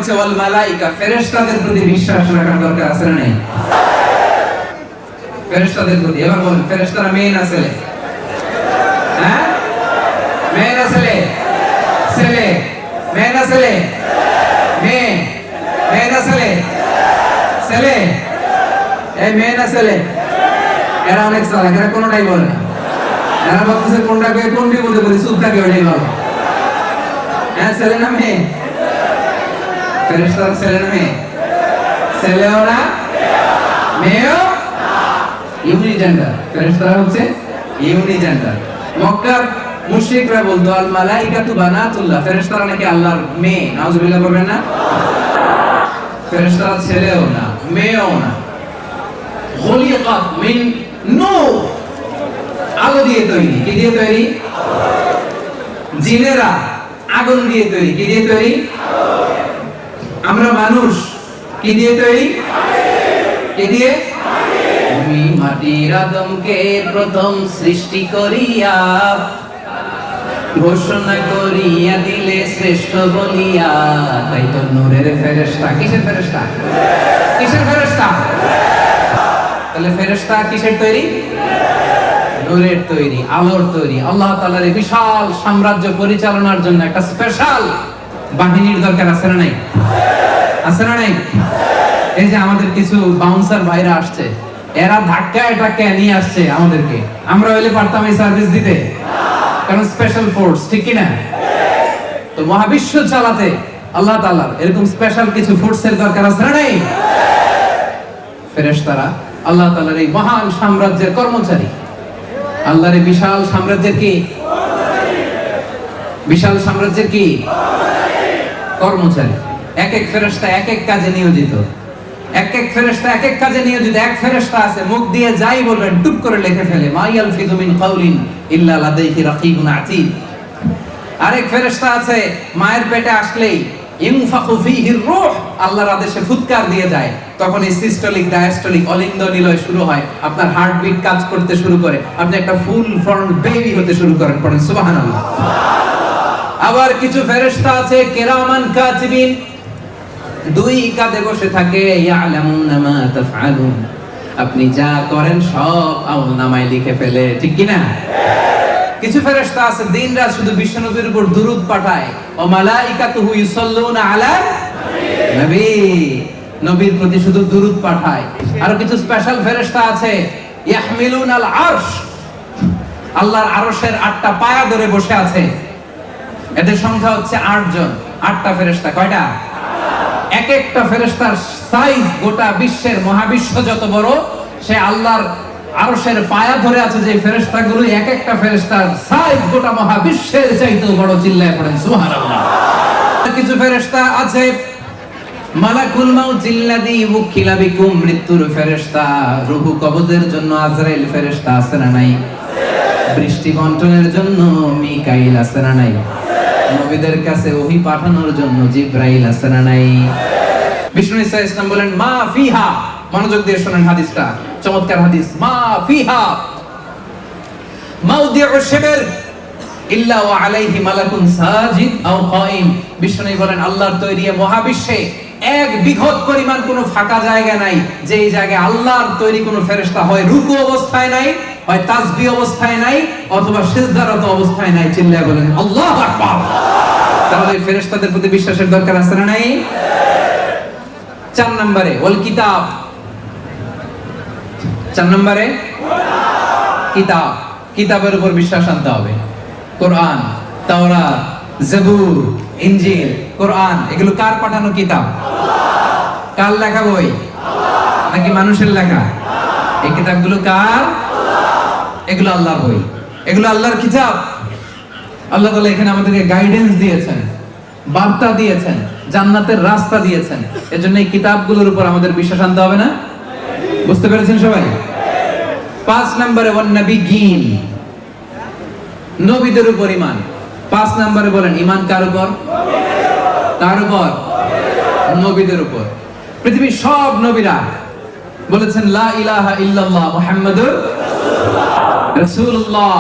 হচ্ছে ওয়াল মালাইকা, ফেরেশতাদের প্রতি বিশ্বাস রাখার দরকার আছে না নাই? ফেরেশতাদের প্রতি। এবার বলেন, ফেরেশতারা মেয়ে না ছেলে? হ্যাঁ, মেয়ে না ছেলে? ছেলে। মেয়ে না ছেলে? মেয়ে। মেয়ে না ছেলে? ছেলে। এই মেয়ে না ছেলে? এরা অনেক চালাক, এরা কোনটাই বলে না। এরা বলতেছে কোনটাকে কোন বিপদে বলি, চুপ থাকে ওইটাই ভালো। হ্যাঁ, ছেলে না মেয়ে? ফেরেশতারা ছেলে না মেয়ে? ছেলেও না মেয়েও ইউনিজেন্ডার। ফেরেশতারা হচ্ছে ইউনিজেন্ডার। মক্কার মুশরিকরা বলতো আল মালাইকাতু বানাতুল্লাহ, ফেরেশতারা নাকি আল্লাহর মেয়ে। নাউজুবিল্লাহ বলবেন না? ফেরেশতারা ছেলেও না মেয়েও না। খুলিকাত মিন নূর, আলো দিয়ে তৈরি। কি দিয়ে তৈরি? জিনেরা আগুন দিয়ে তৈরি। কি দিয়ে তৈরি? আমরা মানুষ কি দিয়ে তৈরি? কি দিয়ে? তুমি মাটির আদমকে প্রথম সৃষ্টি করিয়া ঘোষণা করিয়া দিলে শ্রেষ্ঠ বলিয়া। তাই তো নূরের ফেরেশতা। কিসের ফেরেশতা? কিসের ফেরেশতা? তাহলে ফেরেশতা কিসের তৈরি? নূরের তৈরি, আলোর তৈরি। আল্লাহ তাআলার এই বিশাল সাম্রাজ্য পরিচালনার জন্য একটা স্পেশাল বাহিনীর দরকার আছে না নাই? আছে না নাই? এই যে আমাদের কিছু বাউন্সার ভাইরা আসছে, এরা ধাক্কায় ধাক্কায় নিয়ে আসছে আমাদেরকে। আমরা হইলে পারতাম এই সার্ভিস দিতে? কারণ স্পেশাল ফোর্স, ঠিক কি না? তো মহাবিশ্ব চালাতে আল্লাহ তাআলার এরকম স্পেশাল কিছু ফোর্সের দরকার আছে না নাই? ফেরেশতারা আল্লাহ তাআলার এই মহান সাম্রাজ্যের কর্মচারী। আল্লাহর এই বিশাল সাম্রাজ্যের কি? বিশাল সাম্রাজ্যের কি? কর্মচারী। এক এক ফেরেশতা এক এক কাজে নিয়োজিত। এক এক ফেরেশতা এক এক কাজে নিয়োজিত। এক ফেরেশতা আছে মুখ দিয়ে যাই বলবেন টুপ করে লিখে ফেলে, মা ইয়ালফিযু মিন কাউলিন ইল্লা লাদাইহি রাকীবুন আতীদ। আরেক ফেরেশতা আছে মায়ের পেটে আসলেই ইনফাখু ফীহির রূহ, আল্লাহর আদেশে ফুৎকার দিয়ে যায়। তখন এই সিস্টোলিক ডায়াস্টোলিক অলিন্দ নিলয় শুরু হয়, আপনার হার্টবিট কাজ করতে শুরু করে, আপনি একটা ফুল ফর্ম বেবি হতে শুরু করেন। পড়েন সুবহানাল্লাহ। আবার কিছু ফেরেশতা আছে কিরামান কাতিবিন, দুই কাঁধে বসে থাকে, ইয়ালামুনা মা তাফআলুন, আপনি যা করেন সব আমলনামায় লিখে ফেলে, ঠিক কি না? কিছু ফেরেশতা আছে দিনরাত শুধু বিশ্বনবীর উপর দুরূদ পাঠায়, ও মালাইকাতুহু ইউসাল্লুনা আলা নবী, নবীর প্রতি শুধু দুরূদ পাঠায়। আর কিছু স্পেশাল ফেরেশতা আছে ইয়াহমিলুনাল আরশ, আল্লাহর আরশের 8টা পায়া ধরে বসে আছে। এদের সংখ্যা হচ্ছে 8 জন। 8টা ফেরেশতা। কয়টা? এক একটা ফেরেশতার সাইজ গোটা বিশ্বের মহাবিশ্ব যত বড়, সে আল্লাহর আরশের পায়া ধরে আছে যে ফেরেশতাগুলো, এক একটা ফেরেশতার সাইজ গোটা মহাবিশ্বের চাইতেও বড়। চিল্লায় পড়েন সুবহানাল্লাহ। কিছু ফেরেশতা আছে মালাকুল মাউত আল্লাযী ওয়াক্কিলা বিকুম, মৃত্যুর ফেরেশতা, রূহ কবজের জন্য আজরাইল ফেরেশতা আছে না নাই? বৃষ্টি বন্টনের জন্য মিকাইল আছে না নাই? নবীদের কাছে ওহী পাঠানোর জন্য জিবরাইল আছে না নাই? বিষ্ণু ঈসা ইসলাম বলেন মা ফিহা, মনোযোগ দিয়ে শুনেন হাদিসটা, চমৎকার হাদিস। মা ফিহা মাউদিউ শিবর ইল্লা ওয়া আলাইহি মালাকুন সাজিদ আও কাইম। বিষ্ণু বলেন আল্লাহর তৈরি মহাবিশ্বে 1 বিঘত পরিমাণ কোনো ফাঁকা জায়গা নাই যে এই জায়গায় আল্লাহর তৈরি কোনো ফেরেশতা হয় রুকু অবস্থায় নাই, হয় তাসবিহ অবস্থায় নাই, অথবা সিজদারত অবস্থায় নাই। চিল্লায় বলেন আল্লাহু আকবার। তাহলে ফেরেশতাদের প্রতি বিশ্বাসের দরকার আছে না নাই? 4 নম্বরে ওয়াল কিতাব। 4 নম্বরে কিতাব, কিতাবের উপর বিশ্বাস আনতে হবে। কোরআন, তাওরাত, জাবুর, ইনজিল, কোরআন, এগুলো কার পাঠানো কিতাব? কার লেখা বই? নাকি মানুষের লেখা? এই কিতাবগুলো কার? এগুলো আল্লাহর বই, এগুলো আল্লাহর কিতাব। আল্লাহ তাআলা এখানে আমাদেরকে গাইডেন্স দিয়েছেন, বার্তা দিয়েছেন, জান্নাতের রাস্তা দিয়েছেন। এজন্য এই কিতাবগুলোর উপর আমাদের বিশ্বাস আনতে হবে না? বুঝতে পেরেছেন সবাই? 5 নম্বরে ওয়ান নাবিয়্যিন, নবীদের উপর ঈমান। 5 নম্বরে বলেন ঈমান কার উপর? কার উপর? নবীদের উপর। পৃথিবীর সব নবীরা বলেছেন লা ইলাহা ইল্লাল্লাহ মুহাম্মাদুর রাসূলুল্লাহ।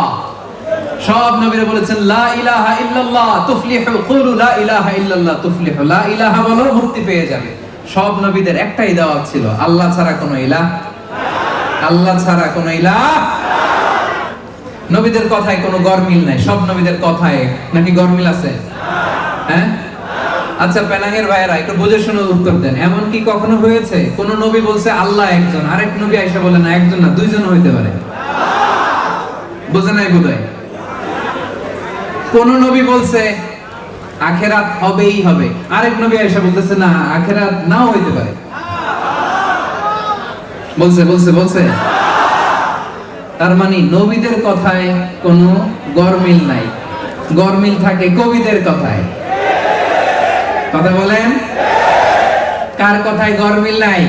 সব নবীরা বলেছেন লা ইলাহা ইল্লাল্লাহ তুফলিহু, কুলু লা ইলাহা ইল্লাল্লাহ তুফলিহু, লা ইলাহা বলো মুক্তি পেয়ে যাবে। সব নবীদের একটাই দাওয়াত ছিল, আল্লাহ ছাড়া কোনো ইলাহ, আল্লাহ ছাড়া কোনো ইলাহ। নবীদের কথায় কোনো গরমিল নাই, সব নবীদের কথায় নাকি গরমিল আছে? হ্যাঁ, আচ্ছা পেনাঙ্গের ভাইয়েরা একটু বুঝে শুনে উত্তর দেন। এমন কি কখনো হয়েছে কোন নবী বলছে আল্লাহ একজন, আরেক নবী আইসা বলে না একজন না দুইজন হইতে পারে? বুঝে নাই বোধহয়। কোন নবী বলছে আখেরাত হবেই হবে, আরেক নবী আইসা বলতেছে না আখেরাত নাও হইতে পারে? বলছে বলছে বলছে। তার মানে নবীদের কথায় কোনো গরমিল নাই, গরমিল থাকে কবিদের কথায়। কথা বলেন, কার কথায় গরমিল নাই?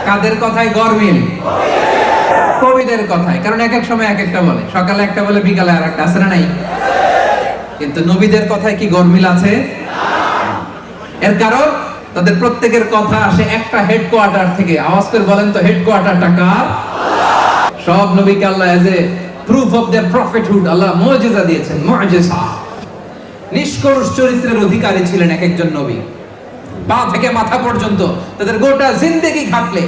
কাদের কথায় গরমিল? কবিদের কথায়। কারণ এক এক সময় এক একটা বলে, সকালে একটা বলে বিকালে আর একটা, আছে না নাই? কিন্তু নবীদের কথায় কি গরমিল আছে? এর কারণ তাদের প্রত্যেকের কথা আসে একটা হেডকোয়ার্টার থেকে। আওয়াজ করে বলেন তো হেডকোয়ার্টারটা কার? সব নবীকে আল্লাহ as a proof of their prophethood আল্লাহ মুজিজা দিয়েছেন, মুজিজা। নিষ্কলুষ চরিত্রের অধিকারী ছিলেন এক একজন নবী, পা থেকে মাথা পর্যন্ত তাদের গোটা জিন্দেগি ঘাটলে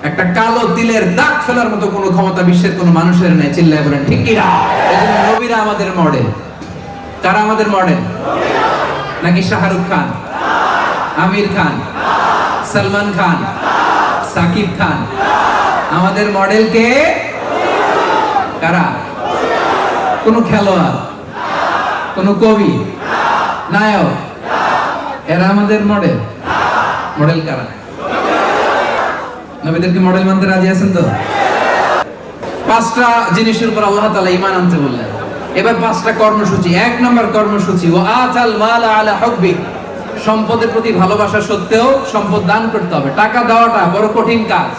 একটা কালো তিলের দাগ ফেলার মতো কোনো ক্ষমতা বিশ্বের কোনো মানুষের নেই। চিল্লায় বলেন ঠিক কি না? এজন্য নবীরা আমাদের মডেল। কারা আমাদের মডেল? নাকি শাহরুখ খান, আমির খান, সালমান খান, সাকিব খান? আমাদের মডেল কে? কারা? কোন খেলোয়াড়, কোন কবি, নায়ক? এরা আমাদের মডেল? মডেল কারা? নবীদেরকে মডেল মানতে রাজি আছেন তো? পাঁচটা জিনিসের উপর আল্লাহ তাআলা ঈমান আনতে বললেন। এবার পাঁচটা কর্মসূচি। এক নম্বর কর্মসূচি ওয়া আতাল মাল আলা হুব্বি, সম্পদের প্রতি ভালোবাসা সত্ত্বেও সম্পদ দান করতে হবে। টাকা দেওয়াটা বড় কঠিন কাজ,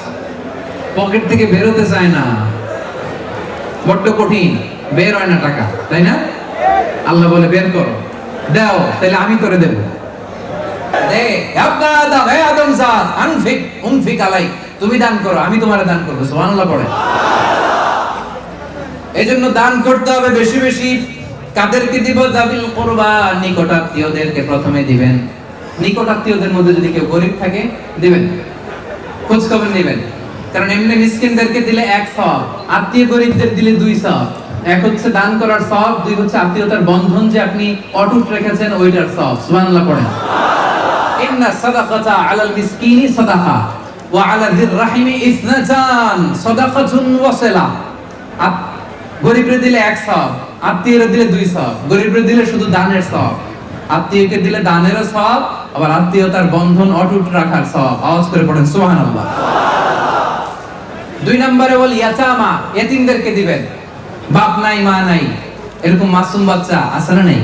পকেট থেকে বের হতে চায় না, বড্ড কঠিন, বের হয় না টাকা, তাই না? আল্লাহ বলে বের করো, দাও, তাহলে আমি করে দেব। দে আবনা আদম, হে আদম জাত, আনফিক উনফিক আলাই, তুমি দান করো আমি তোমারে দান করব। সুবহানাল্লাহ পড়ে। এজন্য দান করতে হবে বেশি বেশি। কাদেরকে দিব? যাবিল কুরবা, নিকটাত্মীয়দেরকে প্রথমে দিবেন। নিকটাত্মীয়দের মধ্যে যদি কেউ গরিব থাকে দিবেন, খোঁজ খবর নেবেন। কারণ এমনি মিসকিনদেরকে দিলে এক সওয়াব, আত্মীয় গরিবদের দিলে দুই সওয়াব। এক হচ্ছে দান করার সওয়াব, দুই হচ্ছে আত্মীয়তার বন্ধন যে আপনি অটুট রেখেছেন ওইটার সওয়াব। সুবহানাল্লাহ পড়েন। ইন্না সাদাকাতা আলাল মিসকিনি সাদাকা ওয়া আলা যির রাহিমি ইসনাতান সাদাকাতুন ওয়া সিলা। গরিবরে দিলে এক সওয়াব, আত্মীয়রে দিলে দুই সওয়াব। গরিবরে দিলে শুধু দানের সওয়াব, আত্মীয়কে দিলে দানেরও সওয়াব, আবার আত্মীয়তার বন্ধন অটুট রাখার সওয়াব। আওয়াজ করে পড়েন সুবহানাল্লাহ। দুই নম্বরে বল ইয়াতামা, এতিমদেরকে দিবেন। বাপ নাই মা নাই এরকম মাসুম বাচ্চা আছে না নাই?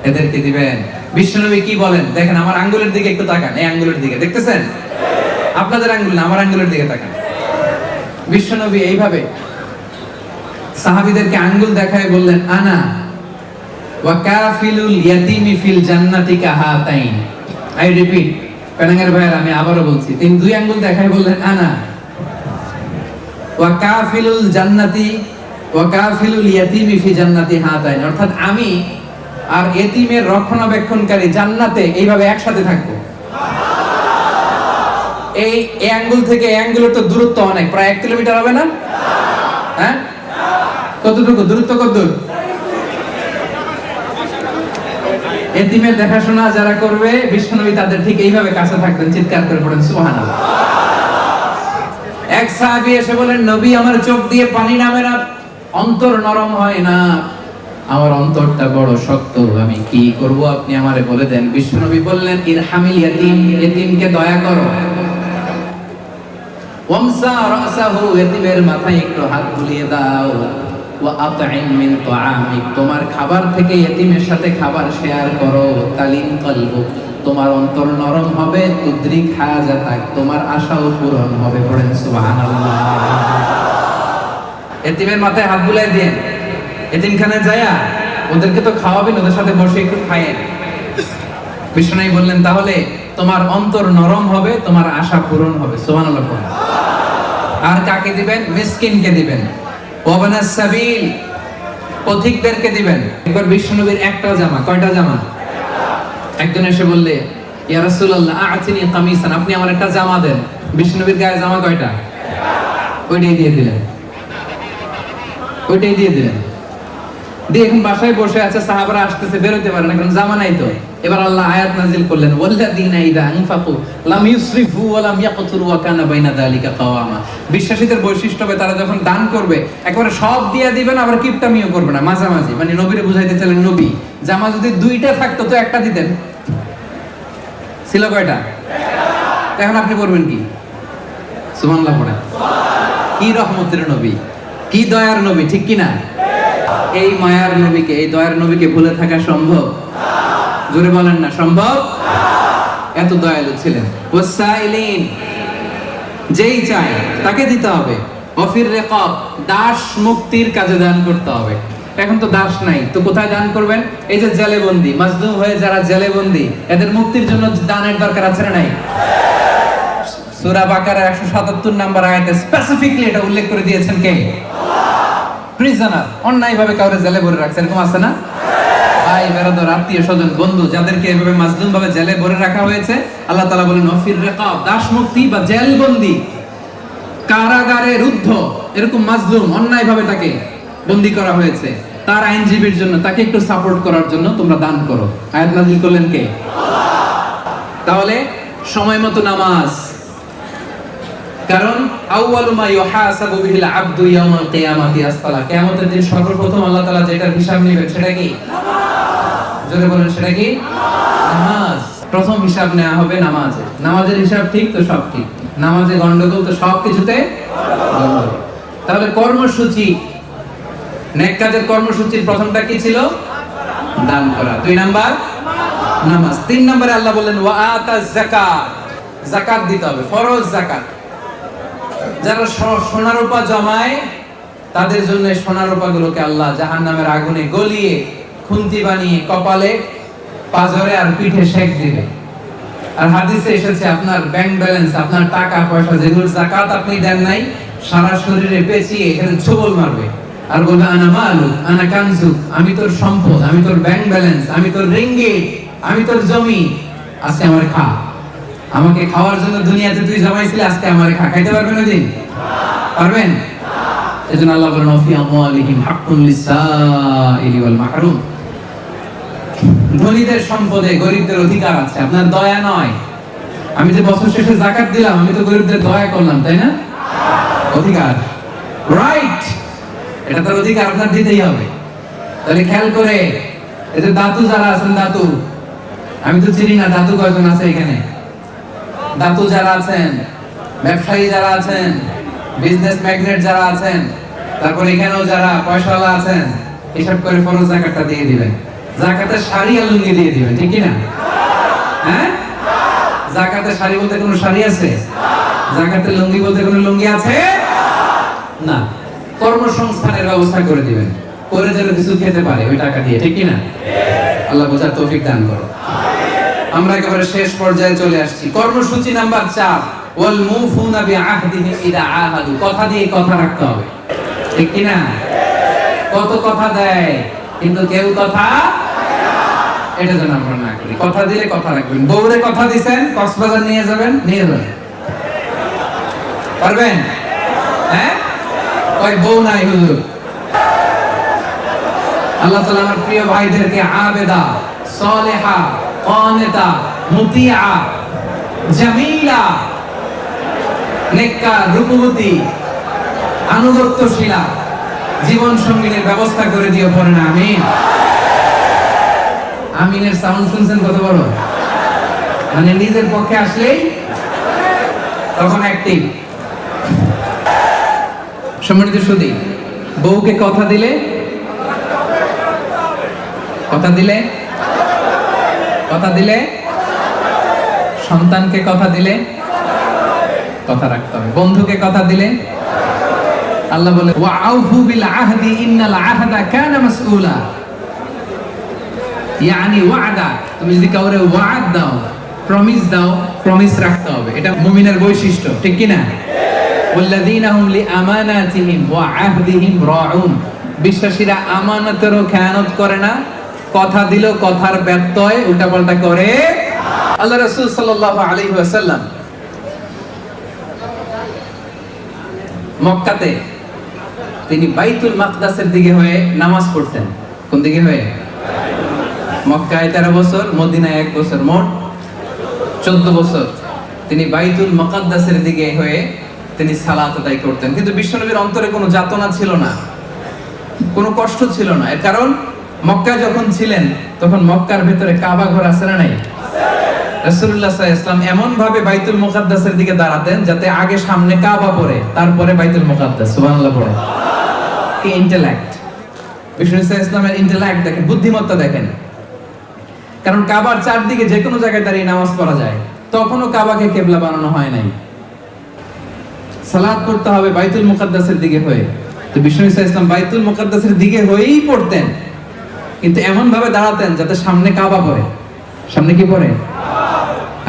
এদেরকে দিবেন। বিশ্বনবী কি বলেন দেখেন, আমার আঙ্গুলের দিকে একটু তাকান, এই আঙ্গুলের দিকে দেখতেছেন? আপনাদের আঙ্গুল না, আমার আঙ্গুলের দিকে তাকান। বিশ্বনবী এইভাবে সাহাবীদেরকে আঙ্গুল দেখায় বললেন আনা ওয়া কাফিলুল ইয়াতিমি ফিল জান্নাতি কাহাতাইন। আই রিপিট, পেনাঙ্গের ভাইয়েরা আমি আবারো বলছি, তিনি দুই আঙ্গুল দেখায় বললেন আনা ওয়া কাফিলুল জান্নাতি ওয়া কাফিলুল ইয়াতিমি ফি জান্নাতি হাতাইন, অর্থাৎ আমি আর এতিমের রক্ষণাবেক্ষণকারী জান্নাতে এইভাবে একসাথে থাকবো। এই আঙ্গুল থেকে এই আঙ্গুলের তো দূরত্ব অনেক, প্রায় 1 কিলোমিটার হবে না? হ্যাঁ, কতটুকু দূরত্ব? কত দূর? এতিমের দেখাশোনা যারা করবে বিশ্বনবী তাদের ঠিক এইভাবে কাছে থাকতেন। চিৎকার করে পড়েন সুবহানাল্লাহ। এক সাহাবী এসে বলেন নবী আমার চোখ দিয়ে পানি নামে না, অন্তর নরম হয় না, আমার অন্তরটা বড় শক্ত, আমি কি করব আপনি আমারে বলে দেন। বিশ্বনবী বললেন ইরহামিল ইয়াতিম, এতিমকে দয়া করো। ওয়ামসা রাসাহু, এতিমের মাথায় একটু হাত বুলিয়ে দাও। ওয়া আত'ইম মিন তুআমিক, তোমার খাবার থেকে এতিমের সাথে খাবার শেয়ার করো। তালিন কলবু, তোমার অন্তর নরম হবে। তুদ্রিক হাজাতাক, তোমার আশাও পূরণ হবে। পড়েন সুবহানাল্লাহ। এতিমের মাথায় হাত বুলিয়ে দেন, এতিমখানায় যায়া ওদেরকে তো খাওয়াবেন, ওদের সাথে বসে একটু খায়েন। বিষ্ণু বললেন তাহলে তোমার অন্তর নরম হবে, তোমার আশা পূরণ হবে। সুবহানাল্লাহ। আর কাকে দিবেন? মিসকিনকে দিবেন। ওয়াবনাস সাবিল, পথিকদেরকে দিবেন। একবার বিশ্বনবীর একটা জামা, কয়টা জামা? একজন এসে বললে, ইয়া রাসূলুল্লাহ আ'তিনি কামিসান, আপনি আমার একটা জামা দেন। বিশ্বনবীর গায়ে জামা কয়টা? ওইটাই দিয়ে দিলেন, ওইটাই দিয়ে দিলেন। দিয়ে এখন বাসায় বসে আছে, সাহাবারা আসতেছে, বেরোতে পারে না, কারণ জামা নাই তো। এবার আল্লাহ আয়াত নাযিল করলেন, ওয়াল্লাযীনা ইযা আনফাকু লাম ইউসরিফু ওয়া লাম ইয়াকতুরু ওয়া কানা বাইনা যালিকা কাওয়ামা। বিশ্বাসীদের বৈশিষ্ট্য হবে তারা যখন দান করবে একেবারে সব দিয়ে দিবেন, আবার কিপটামিও করবে না, মাঝামাঝি। মানে নবীরে বুঝাইতে চাইলেন, নবী জামা যদি দুইটা থাকতো তো একটা দিতেন, ছিল কয়টা? এখন আপনি করবেন কি? সুবহানাল্লাহ পড়ে। কি রহমতের নবী, কি দয়ার নবী, ঠিক কি না? এই মায়ার নবীকে, এই দয়ার নবীকে ভুলে থাকা সম্ভব? জোরে বলেন না, সম্ভব? এত দয়ালু ছিলেন। ওয়াসাইলিন, যেই চায় তাকে দিতে হবে। ওয়াফির রিকাব, দাস মুক্তির কাজে দান করতে হবে। এখন তো দাস নাই, তো কোথায় দান করবেন? এই যে জেলে বন্দী, মাজলুম হয়ে যারা জেলে বন্দী, এদের মুক্তির জন্য দানের দরকার আছে না নাই? সূরা বাকারা 177 নম্বর আয়াতে স্পেসিফিকলি এটা উল্লেখ করে দিয়েছেন কে? প্রিজনার, অন্যায়ভাবে কাউরে জেলে ভরে রাখছে, এরকম আছে না? ভাই বেরাদর, আত্মীয় স্বজন, বন্ধু, যাদেরকে এভাবে মাজলুম ভাবে জেলে ভরে রাখা হয়েছে, আল্লাহ তাআলা বলেন ওয়াফির রিকাব, দাস মুক্তি বা জেল বন্দী, কারাগারে রুদ্ধ, এরকম মাজলুম অন্যায়ভাবে তাকে বন্দী করা হয়েছে, তার আইনজীবীর জন্য, তাকে একটু সাপোর্ট করার জন্য তোমরা দান করো। আয়াত নাযিল করলেন কে? তাহলে সময় মতো নামাজ, কারণ আউয়ালু মা ইউহাসাবু বিহিল আবদু ইয়াউমাল কিয়ামাতি as-সালাহ। কিয়ামতের দিন সর্বপ্রথম আল্লাহ তাআলা যেটার হিসাব নেবেন সেটা কি? জোরে বলেন, সেটা কি? নামাজ। প্রথম হিসাব নেওয়া হবে নামাজে। নামাজের হিসাব ঠিক তো সব ঠিক, নামাজে গন্ডগোল তো সব কিছুতে গন্ডগোল। তাহলে কর্মসূচি, নেক কাজের কর্মসূচির প্রথমটা কি ছিল? দান করা। 2 নাম্বার নামাজ। 3 নম্বরে আল্লাহ বললেন ওয়া আতাজ যাকাত, যাকাত দিতে হবে, ফরজ যাকাত। যারা সোনা রূপা জমায় তাদের জন্য সোনা রূপা গুলোকে আল্লাহ জাহান্নামের আগুনে গলিয়ে খুন্তি বানিয়ে কপালে, পাজরে আর পিঠে শেক দিবে। আর হাদিসে এসেছে আপনার ব্যাংক ব্যালেন্স, আপনার টাকা পয়সা যেগুলো যাকাত আপনি দেন নাই, সারা শরীরে পেঁচিয়ে এখানে ছোবল মারবে আর বলবে আনা মালুক আনা কানজুক, আমি তোর সম্পদ, আমি তোর ব্যাংক ব্যালেন্স, আমি তোর রিঙ্গিট, আমি তোর জমি, আজকে আমার খা। আমাকে খাওয়ার জন্য দুনিয়াতে তুই জমাইছিলি, আজকে আমারে খা। খাইতে পারবেন ওদিন? পারবেন? এজন্য আল্লাহ বলেন ওয়া ফি আমওয়ালিহিম হাক্কুন লিসাইলি ওয়াল মাহরুম। ধনীদের সম্পদে গরিবদের অধিকার আছে, আপনার দয়া নয়। আমি যে বছর শেষে যাকাত দিলাম, আমি তো গরিবদের দয়া করলাম, তাই না? অধিকার, রাইট, এটা তার অধিকার, আপনার দিতেই হবে। তাহলে খেয়াল করে, এই যে দাতু যারা আছেন, দাতু, আমি তো চিনি না দাতু কয়জন আছে এখানে। দাতু যারা আছেন, ব্যবসায়ী যারা আছেন, বিজনেস ম্যাগনেট যারা আছেন, তারপর এখানেও যারা পয়সাওয়ালা আছেন, হিসাব করে ফরজ যাকাতটা দিয়ে দিবেন। যাকাতের শাড়ি আর লুঙ্গি দিয়ে দিবেন, ঠিক কি না? হ্যাঁ, যাকাতের শাড়ি বলতে কোনো শাড়ি আছে? যাকাতের লুঙ্গি বলতে কোনো লুঙ্গি আছে না। কর্মসংস্থানের ব্যবস্থা করে দিবেন, করে যেন কিছু খেতে পারে ওই টাকা দিয়ে, ঠিক কি না? আল্লাহ বোঝার তৌফিক দান করো। আমরা একেবারে শেষ পর্যায়ে চলে আসছি। কর্মসূচি নাম্বার 4, ওয়াল মুফুনা বিআহদিহিম ইদা আহাদু, কথা দিয়ে কথা রাখতে হবে, ঠিক কি না? কত কথা দেয় কিন্তু কেউ কথা, এটা যেন আমরা না করি। কথা দিলে কথা রাখবেন। বউরে কথা দিবেন, কক্সবাজার নিয়ে যাবেন, নিয়ে যাবেন, পারবেন? হ্যাঁ, ওই বউ নাই হুজুর। আল্লাহ তাআলা আমার প্রিয় ভাইদেরকে আবেদা, সালেহা, কানিতা, মুতিয়া, জামিলা, নেককার, রূপবতী, আনুগত্যশীলা জীবন সঙ্গিনীর ব্যবস্থা করে দিও, পড়েন আমিন। আমিনের সাউন্ড শুনছেন কত বড়? মানে নিজের পক্ষে আসলেই তখন অ্যাক্টিভ। সম্মানিত সুধী, বউকে কথা দিলে, কথা দিলে, কথা দিলে, সন্তানকে কথা দিলে কথা রাখতে হবে। বন্ধুকে কথা দিলে, আল্লাহ বলে ওয়া আউফু বিল আহদি ইন্নাল আহদা কানা মাসউলা, ইয়ানি ওয়াদা। তুমি যদি কাউরে ওয়াদ দাও, প্রমিস দাও, প্রমিস রাখতে হবে। এটা মুমিনের বৈশিষ্ট্য, ঠিক কি না? ওয়াল্লাযীনা হুম লিআমানাতিহিম ওয়া আহদিহিম রাউন। বিশ্বাসীরা আমানতেরও খেয়ানত করে না, কথা দিল কথার ব্যত্যয় উল্টাপাল্টা করে। আল্লাহ রাসূল সাল্লাল্লাহু আলাইহি ওয়াসাল্লাম মক্কাতে তিনি বাইতুল মাকদাসের দিকে হয়ে নামাজ পড়তেন। কোন দিকে হয়ে? মক্কায় 13 বছর, মদিনায় 1 বছর, মোট 14 বছর তিনি বাইতুল মুকাদ্দাসের দিকে হয়ে তিনি সালাত আদায় করতেন। কিন্তু বিশ্বনবীর অন্তরে কোনো যাতনা ছিল না, কোনো কষ্ট ছিল না। এর কারণ মক্কায় যখন ছিলেন তখন মক্কার ভেতরে কাবা ঘর আছে না নাই? রাসূলুল্লাহ সাল্লাল্লাহু আলাইহি ওয়াসাল্লাম এমন ভাবে বাইতুল মুকাদ্দাসের দিকে দাঁড়াতেন যাতে আগে সামনে কাবা পড়ে, তারপরে বাইতুল মুকাদ্দাস। সুবহানাল্লাহ পড়ে। কি ইন্টেলেক্ট! বিষ্ণু ইসলামের ইন্টেলেক্ট দেখেন, বুদ্ধিমত্তা দেখেন। কারণ কাবার চারদিকে যে কোনো জায়গায় দাঁড়িয়ে নামাজ পড়া যায়, তখনও কাবাকে কিবলা বানানো হয় নাই। সালাত করতে হবে বাইতুল মুকাদ্দাসের দিকে হয়ে। তো বিষ্ণু ইসলাম বাইতুল মুকাদ্দাসের দিকে হয়েই পড়তেন, কিন্তু এমন ভাবে দাঁড়াতেন যাতে সামনে কাবা পড়ে। সামনে কি পড়ে?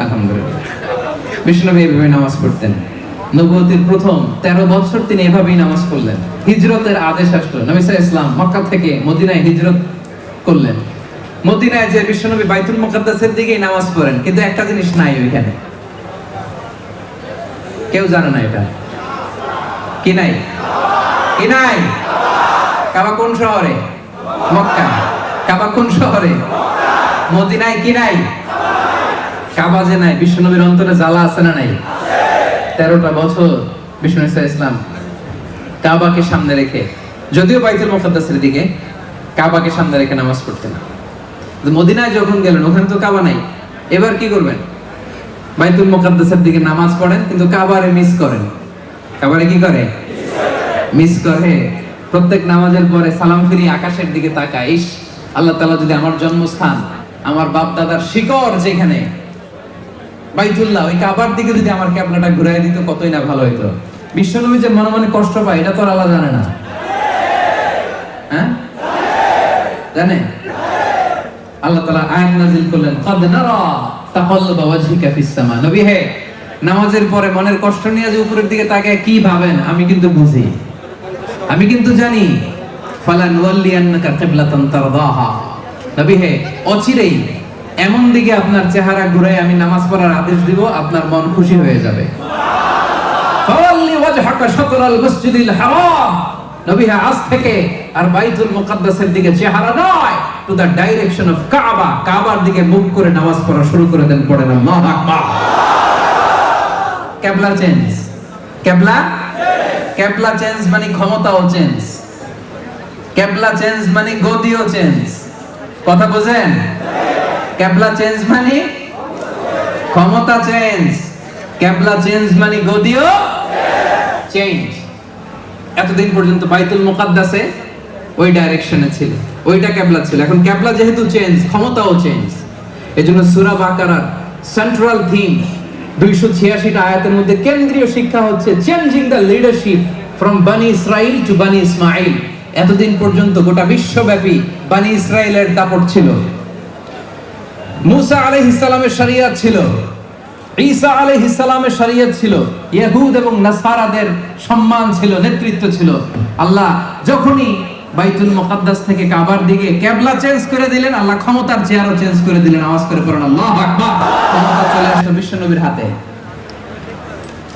আলহামদুলিল্লাহ। বিষ্ণুনবী এভাবে নামাজ পড়তেন। নবুয়তের প্রথম 13 বছর তিনি এভাবেই নামাজ পড়লেন। হিজরতের আদেশ আসলো, নবী সাল্লাল্লাহু আলাইহি ওয়াসাল্লাম মক্কা থেকে মদিনায় হিজরত করলেন। মদিনায় যে বিশ্বনবী বাইতুল মুকাদ্দাসের দিকেই নামাজ পড়েন, কিন্তু একটা জিনিস নাই ওইখানে, কেউ জানে না এটা কি নাই? কি নাই? কাবা কোন শহরে? মক্কা। কাবা কোন শহরে? মদিনায়। কি নাই? কাবা যে নাই, বিশ্বনবীর অন্তরে জ্বালা আছে না নাই? 13টা বছর বিষ্ণু ইসলাম কাবাকে সামনে রেখে, যদিও বাইতুল মুকাদ্দাসের দিকে, কাবাকে সামনে রেখে নামাজ পড়তেন। মদিনায় যখন গেলেন ওখানে তো কাবা নাই, এবার কি করবেন? বাইতুল মুকাদ্দাসের দিকে নামাজ পড়েন, কিন্তু কাবারে মিস করেন। কাবারে কি করে? মিস করে। প্রত্যেক নামাজের পরে সালাম ফিরি আকাশের দিকে তাকায়, ইস আল্লাহ তাআলা যদি আমার জন্মস্থান, আমার বাপ দাদার শিকড় যেখানে বাইতুল্লাহ, ওই কাবার দিকে যদি আমার কিবলাটা ঘুরায় দিত কতই না ভালো হতো। বিশ্বনবী যে মনে মনে কষ্ট পায় এটা তো আর আল্লাহ জানে না? হ্যাঁ জানে? আল্লাহ তাআলা আয়াত নাযিল করলেন, ক্বাদ নারা তাকাল্লুবা ওয়াজহিকা ফিস সামা। নবী হে, নামাজের পরে মনের কষ্ট নিয়ে যে উপরের দিকে তাকায় কি ভাবেন আমি কিন্তু বুঝি, আমি কিন্তু জানি। ফালানুওয়াল্লিয়ান্নাকা কিবলাতান তারদাহা। নবী হে, অচিরেই এমন দিকে আপনার চেহারা ঘুরে আমি নামাজ পড়ার আদেশ দিব, আপনার মন খুশি হয়ে যাবে। ফাওয়াল্লি ওয়াজহাকা শাতরাল মসজিদিল হারাম। নবী হে, আজ থেকে আর বাইতুল মুকাদ্দাসের দিকে চেহারা নয়, to the direction of Kaaba, কাবার দিকে মুখ করে নামাজ পড়া শুরু করে দেন। পড়েন আল্লাহু আকবার। কিবলা চেঞ্জ। কিবলা চেঞ্জ মানে ক্ষমতাও চেঞ্জ। কিবলা চেঞ্জ মানে গদিও চেঞ্জ। কথা বুঝেন? কিবলা চেঞ্জ মানে ক্ষমতা চেঞ্জ, কিবলা চেঞ্জ মানে গদিও চেঞ্জ। এতদিন পর্যন্ত বাইতুল মুকাদ্দাসে ওই ডাইরেকশনে ছিল, ওইটা কিবলা ছিল। এখন কিবলা যেহেতু চেঞ্জ, ক্ষমতাও চেঞ্জ। এজন্য সূরা বাকারার সেন্ট্রাল থিম 286টা আয়াতের মধ্যে কেন্দ্রীয় শিক্ষা হচ্ছে চেঞ্জিং দ্য লিডারশিপ ফ্রম বানি ইসরাইল টু বানি ইসমাইল। এতদিন পর্যন্ত গোটা বিশ্বব্যাপী বানি ইসরাইলের দাপট ছিল। মুসা আলাইহিস সালামের শরিয়ত ছিল, ঈসা আলাইহিস সালামের শরিয়ত ছিল, ইহুদ এবং নাসারাদের সম্মান ছিল, নেতৃত্ব ছিল। আল্লাহ যখনই বাইতুল মুকাদ্দাস থেকে কাবার দিকে কিবলা চেঞ্জ করে দিলেন, আল্লাহ ক্ষমতার চেয়ারও চেঞ্জ করে দিলেন। আওয়াজ করে পড়েন আল্লাহু আকবার। ক্ষমতা চলে আসলো বিশ্বনবীর হাতে।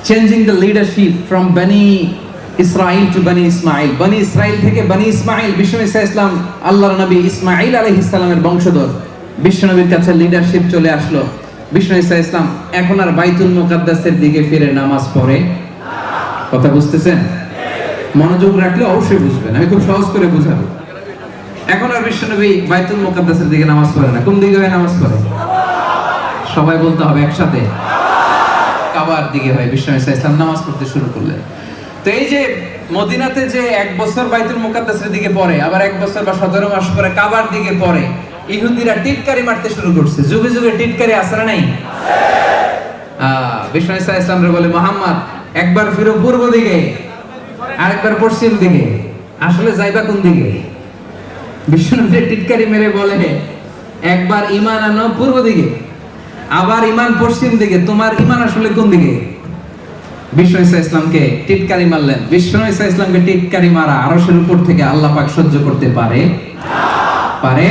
চেঞ্জিং দ্য লিডারশিপ ফ্রম বানি ইসরাইল টু বানি ইসমাইল। বানি ইসরাইল থেকে বানি ইসমাইল, বিশ্বনবী ইসলাম আল্লাহর নবী ইসমাইল আলাইহিস সালামের বংশধর। বিশ্বনবীর কাছে লিডারশিপ চলে আসলো। বিষ্ণু ইসলাম এখন আর বাইতুল মুকাদ্দাসের দিকে ফিরে নামাজ পড়ে না। কথা বুঝতেছেন? মনোযোগ রাখলে অবশ্যই বুঝবেন, আমি খুব সহজ করে বুঝাবো। এখন আর বিশ্বনবী বাইতুল মুকাদ্দাসের দিকে নামাজ পড়ে না। কোন দিকে হয়ে নামাজ পড়ে? সবাই বলতে হবে একসাথে, কাবার দিকে হয়ে বিষ্ণু ইসলাম নামাজ পড়তে শুরু করলেন। তো এই যে মদিনাতে যে 1 বছর বাইতুল মুকাদ্দাসের দিকে পড়ে, আবার 1 বছর বা 17 মাস পরে কাবার দিকে পড়ে, ইহুদিরা টিটকারি মারতে শুরু করছে। যুগে যুগে টিটকারি আছে না নাই? বিষ্ণু ইসলাম বলে, মুহাম্মদ একবার ফিরো পূর্ব দিকে, আরেকবার পশ্চিম দিকে, আসলে যাইবা কোন দিকে? বিষ্ণুনবী টিটকারি মেরে বলে, একবার ঈমান আনো পূর্ব দিকে, আবার ঈমান পশ্চিম দিকে, তোমার ঈমান আসলে কোন দিকে? বিষ্ণু ঈসা ইসলামকে টিটকারি মারলেন। বিষ্ণু ঈসা ইসলামকে টিটকারি মারা আরশের উপর থেকে আল্লাহ পাক সহ্য করতে পারে? পারে?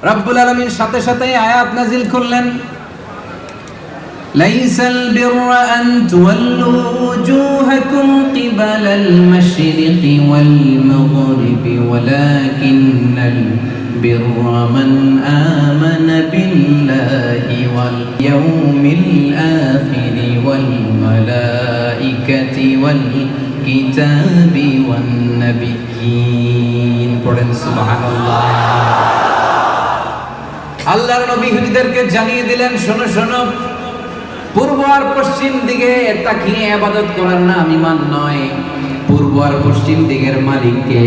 রব্বুল আলামিন সাথে সাথে আয়াত নাজিল করলেন, লাইসাল বিররা আন তুওয়াল্লু ওয়ুজুহাকুম কিবালাল মাশরিকি ওয়াল মাগরিবি ওয়ালাকিন্নাল বিররা মান আমানা বিল্লাহি ওয়াল ইয়াউমিল আখিরি ওয়াল মালাইকাতি ওয়াল কিতাবি ওয়ান নাবিয়্যিন। পড়েন সুবহানাল্লাহ। আল্লাহর নবী ইহুদিদেরকে জানিয়ে দিলেন, শোনো শোনো, পূর্ব আর পশ্চিম দিকে তাকিয়ে ইবাদত করার নাম ঈমান নয়। পূর্ব আর পশ্চিম দিকের মালিক কে?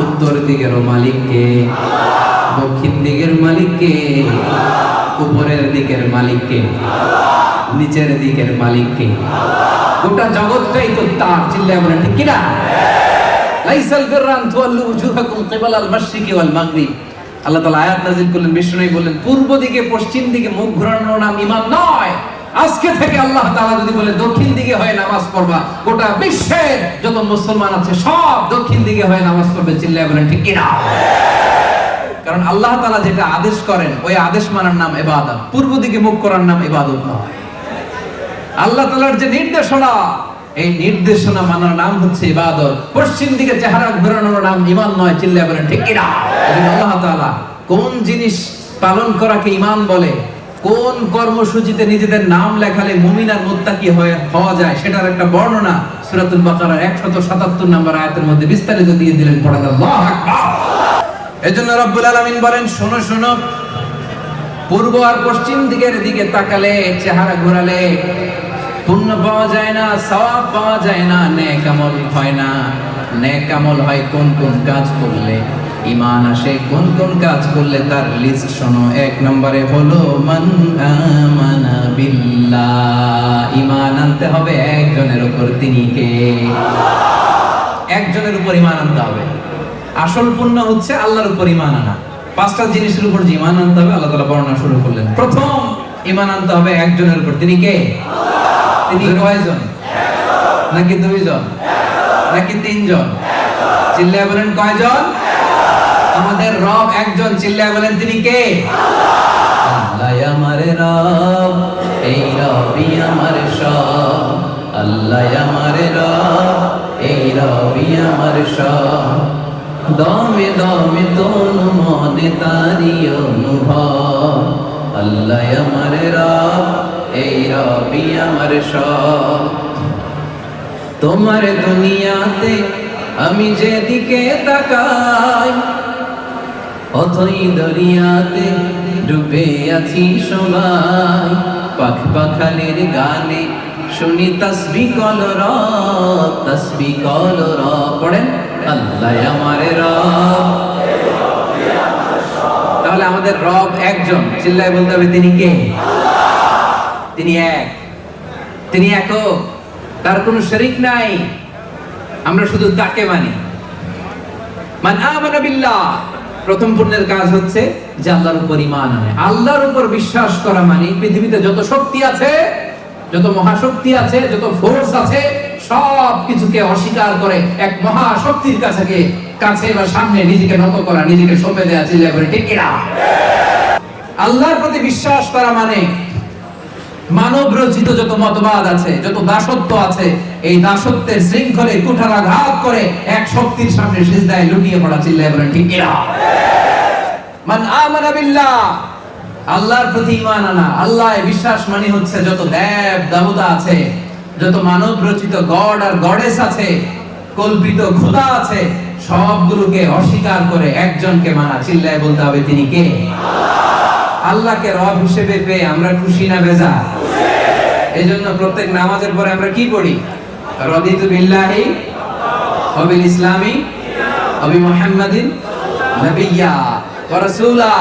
উত্তর দিকেরও মালিক কে? দক্ষিণ দিকের মালিক কে? উপরের দিকের মালিক কে? নিচের দিকের মালিক কে? গোটা জগৎটাই তো তার। চিল্লায় বলেন ঠিক কিনা? লাইসাল বিররা আন তুওয়াল্লু ওয়ুজুহাকুম কিবালাল মাশরিকি ওয়াল মাগরিব। আল্লাহ তাআলা আয়াত নাযিল করলেন, বিষ্ণু নবী বললেন, পূর্ব দিকে পশ্চিম দিকে মুখ ঘোরানোর নাম ঈমান নয়। আজকে থেকে আল্লাহ তাআলা যদি বলে দক্ষিণ দিকে হয়ে নামাজ পড়বা, গোটা বিশ্বের যত মুসলমান আছে সব দক্ষিণ দিকে হয়ে নামাজ পড়বে। চিল্লায় বলেন ঠিক কিনা? কারণ আল্লাহ তাআলা যেটা আদেশ করেন ওই আদেশ মানার নাম ইবাদত, পূর্ব দিকে মুখ করার নাম ইবাদত নয়। আল্লাহ তাআলার যে নির্দেশনা, এই নির্দেশনা মানার নাম হচ্ছে ইবাদত। পশ্চিম দিকে চেহারা ঘোরানোর নাম ঈমান নয়। চিল্লায় বলেন ঠিক কিনা? আল্লাহ তাআলা কোন জিনিস পালন করাকে ঈমান বলে, কোন কর্মসূচিতে নিজেদের নাম লেখালে মুমিন আর মুত্তাকি হওয়া যায়, সেটার একটা বর্ণনা সূরাতুল বাকারার 177 নম্বর আয়াতের মধ্যে বিস্তারিত দিয়ে দিলেন। পড়েন আল্লাহু আকবার। এজন্য রব্বুল আলামিন বলেন, শোনো শোনো, পূর্ব আর পশ্চিম দিকের দিকে তাকালে, চেহারা ঘোরালে পুণ্য পাওয়া যায় না, সওয়াব পাওয়া যায় না, নেক আমল হয় না। নেক আমল হয় কোন কোন কাজ করলে ঈমান আসে, কোন কোন কাজ করলে তার লিস্ট শোনো। 1 নম্বরে হলো মান আমানা বিল্লাহ। ঈমান আনতে হবে একজনের উপর, তিনি কে? একজনের উপর ঈমান আনতে হবে। আসল পুণ্য হচ্ছে আল্লাহর উপর ঈমান আনা। 5টা জিনিসের উপর যে ঈমান আনতে হবে আল্লাহ তাআলা বর্ণনা শুরু করলেন। প্রথম, ঈমান আনতে হবে একজনের উপর, তিনি কে? তিনি কয়জন? নাকি 2 জন? নাকি 3 জন? চিল্লায় বলেন কয়জন? আমাদের রব একজন। চিল্লায় বলেন তিনি কে? আল্লাহ আমার রব, এই রবই আমার সব। আল্লাহ আমার রব, এই রবই আমার সব। দমে দমে তনু মনে তারি অনুভব। আল্লাহ আমার রব, এই রবি আমার সব। তোমার দুনিয়াতে আমি যেদিকে তাকাই, অথই দরিয়াতে ডুবে আছি সবাই। পাখ পাখালির গানে শুনি তাসবিহ কলরব, তাসবিহ কলরব। পড়েন আল্লাহ আমার রব। তাহলে আমাদের রব একজন। চিল্লায় বলতে হবে তিনি কে? তিনি এক, তিনি একক, তার কোনো শরীক নাই। আমরা শুধু তাকে মানি। মান আমানা বিল্লাহ, প্রথম পুণ্যের কাজ হচ্ছে যে আল্লাহর উপর ঈমান আনে। আল্লাহর উপর বিশ্বাস করা মানে পৃথিবীতে যত শক্তি আছে, যত মহাশক্তি আছে, যত ফোর্স আছে, সব কিছুকে অস্বীকার করে এক মহাশক্তির কাছে বা সামনে নিজেকে নত করা, নিজেকে সঁপে দেওয়া। চিল্লায় বলে ঠিক কিনা? আল্লাহর প্রতি বিশ্বাস করা মানে মানব রচিত যত মতবাদ আছে, যত দাসত্ব আছে, এই দাসত্বের শৃঙ্খলে কুঠারাঘাত করে এক শক্তির সামনে সিজদায় লুটিয়ে পড়া। চিল্লায় বলেন ঠিক কিনা? মান আমানা বিল্লাহ, আল্লাহর প্রতি ঈমান আনা। আল্লাহয় বিশ্বাস মানে হচ্ছে যত দেব দেবতা আছে, যত মানব রচিত গড আর গডেস আছে, কল্পিত খোদা আছে, সবগুলোকে অস্বীকার করে একজনকে মানা। চিল্লায় বলতে হবে তিনি কে? আল্লাহকে রব হিসেবে পেয়ে আমরা খুশি না বেজার? এইজন্য প্রত্যেক নামাজের পরে আমরা কি পড়ি? রাদিতু বিল্লাহি ওয়া বিল ইসলামি ওয়া বি মুহাম্মাদিন নাবিয়্যা ওয়া রাসূলা।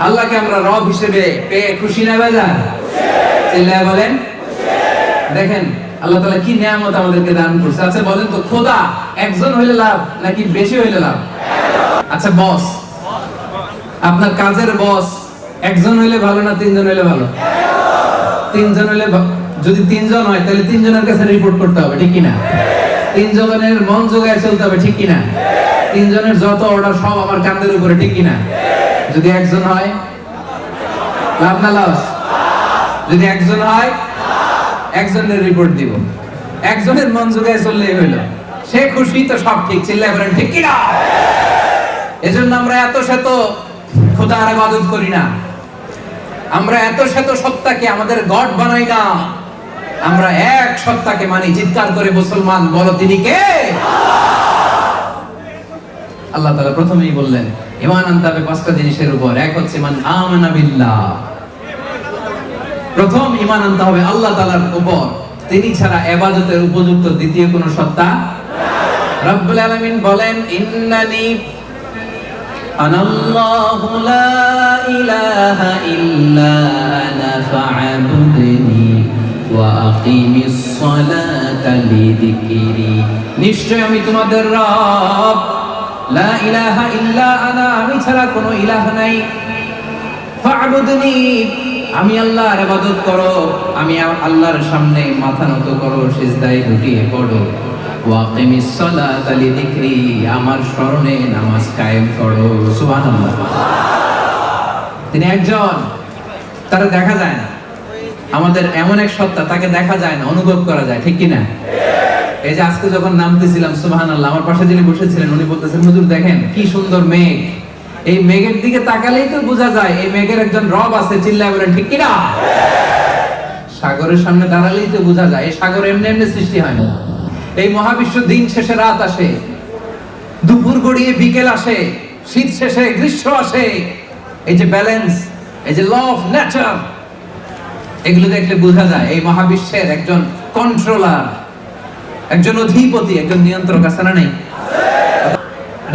আল্লাহকে আমরা রব হিসেবে পেয়ে খুশি না বেজার? চিল্লায় বলেন। দেখেন আল্লাহ তাআলা কি নিয়ামত আমাদেরকে দান করেছে। আচ্ছা বলেন তো, খোদা একজন হইলে লাভ নাকি বেশি হইলে লাভ? আচ্ছা বস, আপনার কাজের বস একজন হইলে ভালো না 3 জন হইলে ভালো? 3 জন হইলে যদি তিনজন হয় তাহলে তিনজনের কাছে রিপোর্ট করতে হবে, ঠিক কিনা? তিনজনের মন জোগায় চলতে হবে, ঠিক কিনা? তিনজনের যত অর্ডার সব আমার কাঁধের উপরে, ঠিক কিনা? যদি একজন হয় লাভ না লস? যদি একজন হয় একজনের রিপোর্ট দিব, একজনের মন জোগায় চললেই হইল, সে খুশি তো সব ঠিক। চিল্লায় বলেন ঠিক কিনা? এজন্য আমরা এত শত খোদার ইবাদত করি না, আমরা এত শত সত্তাকে আমাদের গড বানাই না, আমরা এক সত্তাকে মানি। চিৎকার করে মুসলমান বলো তিনি কে? আল্লাহ তাআলা প্রথমেই বললেন ঈমান আনতে হবে পাঁচটা জিনিসের উপর। এক হচ্ছে মান আমানা বিল্লাহ, প্রথম ঈমান আনতে হবে আল্লাহ তাআলার উপর, তিনি ছাড়া ইবাদতের উপযুক্ত দ্বিতীয় কোনো সত্তা না। রব্বুল আলামিন বলেন ইন্নানি আনাল্লাহু লা ইলাহা ইল্লা আনা ফা'বুদনি ওয়া আকিমিস সালাতা লিযিকরি, নিশ্চয় আমি তোমাদের রব, লা ইলাহা ইল্লা আনা, আমি ছাড়া কোনো ইলাহ নাই, ফা'বুদনি, আমি আল্লাহর ইবাদত করো, আমি আল্লাহর সামনে মাথা নত করো, সিজদায় লুটিয়ে পড়ো, ওয়া আকিমিস সালাতা লিযিকরি, আমার স্মরণে নামাজ কায়েম করো। সুবহানাল্লাহ। তিনি একজন, তারা দেখা যায় না, আমাদের এমন এক সত্তা তাকে দেখা যায় না, অনুভব করা যায়, ঠিক কি না? এই যে আজকে যখন নামতেছিলাম সুবহানাল্লাহ, আমার পাশে যিনি বসেছিলেন উনি বলতেছেন হুজুর দেখেন কি সুন্দর মেঘ, এই মেঘের দিকে তাকালেই তো বোঝা যায় এই মেঘের একজন রব আছে। চিল্লায় বলেন ঠিক কি না? সাগরের সামনে দাঁড়ালেই তো বোঝা যায় এই সাগর এমনি এমনি সৃষ্টি হয় না। এই মহাবিশ্ব দিন শেষে রাত আসে, দুপুর গড়িয়ে বিকেল আসে, শীত শেষে গ্রীষ্ম আসে, এই যে ব্যালেন্স, এই যে ল অফ নেচার, এগুলো দেখলে বোঝা যায় এই মহাবিশ্বের একজন কন্ট্রোলার, একজন অধিপতি, একজন নিয়ন্ত্রক আছে না? নেই?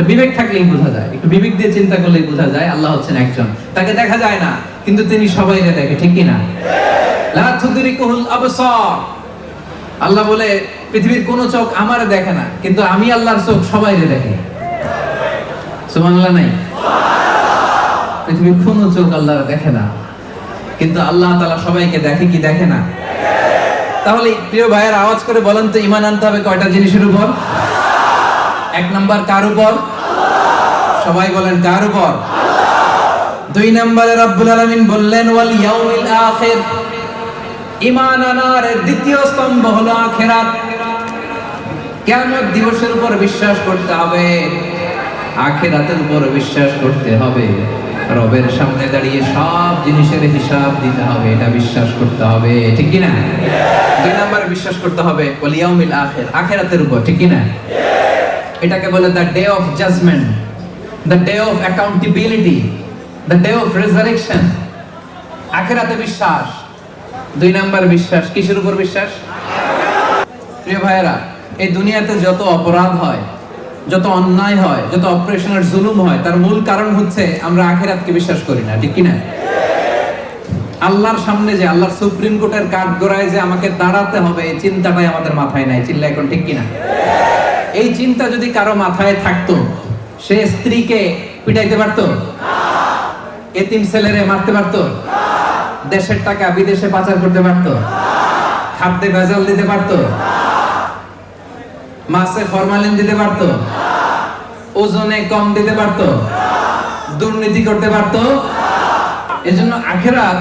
বিবেক থাকলেই বোঝা যায়, একটু বিবেক দিয়ে চিন্তা করলেই বোঝা যায় আল্লাহ হচ্ছেন একজন, তাকে দেখা যায় না কিন্তু তিনি সবাইকে দেখে, ঠিক কি না? লা তুদরিকুল আবসার, আল্লাহ বলে পৃথিবীর কোন চোখ আমারে দেখে না কিন্তু আমি আল্লাহর চোখ সবাইকে দেখে। সুবহানাল্লাহ নাই? পৃথিবীর কোন চোখ আল্লাহর দেখে না কিন্তু আল্লাহ তাআলা সবাইকে দেখে কি দেখে না? তাহলে প্রিয় ভাইয়ের আওয়াজ করে বলেন তো ঈমান আনতে হবে কয়টা জিনিসের উপর? এক নাম্বার কার উপর? সবাই বলেন কার উপর? দুই নম্বরে রব্বুল আলামিন বললেন ওয়াল ইয়াউমিল আখির, ঈমান আনার দ্বিতীয় স্তম্ভ হলো আখিরাত। কিয়ামত দিবসের উপর বিশ্বাস করতে হবে, আখিরাতের উপর বিশ্বাস করতে হবে, রবের সামনে দাঁড়িয়ে সব জিনিসের হিসাব দিতে হবে, এটা বিশ্বাস করতে হবে, ঠিক কি না? দুই নম্বরে বিশ্বাস করতে হবে ওয়াল ইয়াউমিল আখির, আখিরাতের উপর, ঠিক কি না? এটাকে বলে the day of judgment, the day of accountability, the day of resurrection. আখিরাতে বিশ্বাস। দুই নাম্বার বিশ্বাস, কিসের উপর বিশ্বাস? প্রিয় ভাইয়েরা, এই দুনিয়াতে যত অপরাধ হয়, যত অন্যায় হয়, যত অপারেশনের জুলুম হয়, তার মূল কারণ হচ্ছে আমরা আখিরাতকে বিশ্বাস করি না, ঠিক কি না? আল্লাহর সামনে যে আল্লাহর সুপ্রিম কোর্টের কাঠগড়ায় যে আমাকে দাঁড়াতে হবে, এই চিন্তাটাই আমাদের মাথায় নাই। চিল্লা এখন ঠিক কি না? এই চিন্তা যদি কারো মাথায় থাকতো, সে স্ত্রীকে পিটাইতে পারতো? এতিম ছেলেরে মারতে পারতো? দেশের টাকা বিদেশে পাচার করতে পারতো? খাদ্যে ভেজাল দিতে পারতো? মাছে ফরমালিন দিতে পারতো? ওজনে কম দিতে পারতো? দুর্নীতি করতে পারতো? এজন্য আখিরাত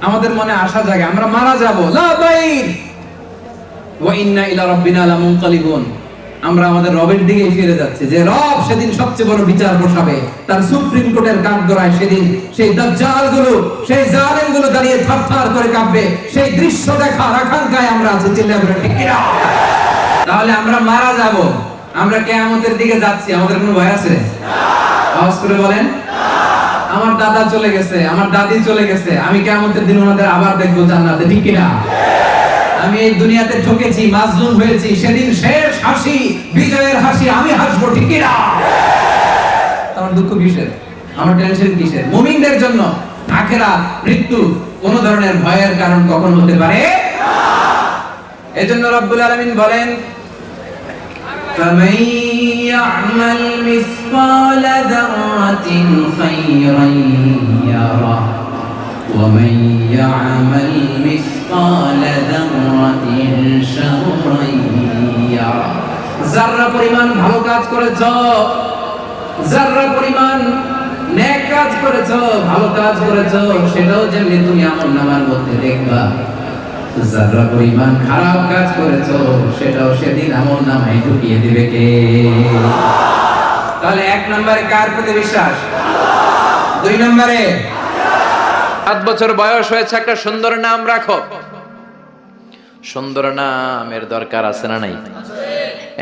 আমাদের মনে আশা জাগে, আমরা মারা যাব, লা বাইর ওয়া ইন্না ইলা রাব্বিনা লামুনকালিবুন, আমরা আমাদের রবের দিকেই ফিরে যাচ্ছি, যে রব সেদিন সবচেয়ে বড় বিচার বসাবে তার সুপ্রিম কোর্টের কাঠগড়ায়। সেদিন সেই দাজ্জাল গুলো, সেই জালেম গুলো দাঁড়িয়ে থারথার করে কাঁপবে, সেই দৃশ্য দেখার আকাঙ্ক্ষায় আমরা আছি। চিল্লায়ে বলেন ঠিক কি না? তাহলে আমরা মারা যাব, আমরা কিয়ামতের দিকে যাচ্ছি, আমাদের কোনো ভয় আছে? আওয়াজ করে বলেন। আমার দাদা চলে গেছে, আমার দাদি চলে গেছে, আমি কিয়ামতের দিন ওনাদের আবার দেখবো জান্নাতে, ঠিক কি না? আমি এই দুনিয়াতে ঠকেছি, মাজলুম হয়েছি, সেদিন শেষ হাসি, বিজয়ের হাসি আমি হাসবো, ঠিক কি না? আমার দুঃখ কিসের? আমার টেনশন কিসের? মুমিনদের জন্য আখিরাত, মৃত্যু কোন ধরনের ভয়ের কারণ কখন হতে পারে না। এজন্য রব্বুল আলামিন বলেন فَمَن يَعْمَلْ مِثْقَالَ ذَرَّةٍ خَيْرًا يَرَهُ ومن يعمل مثقال ذرة شرا يره। যাররা পরিমাণ ভালো কাজ করেছো, যাররা পরিমাণ নেক কাজ করেছো, ভালো কাজ করেছো, সেটাও যেমনি তুমি আমলনামার মধ্যে দেখবা। যারা পরিমাণ খারাপ কাজ করেছো, সেটাও সেদিন আমলনামায় ঢুকিয়ে দিবে কে? তাহলে 1 নম্বরে কার প্রতি বিশ্বাস? 2 নম্বরে 7 বছর বয়স হয়েছে, একটা সুন্দর নাম রাখো। সুন্দর নামের দরকার আছে না নাই?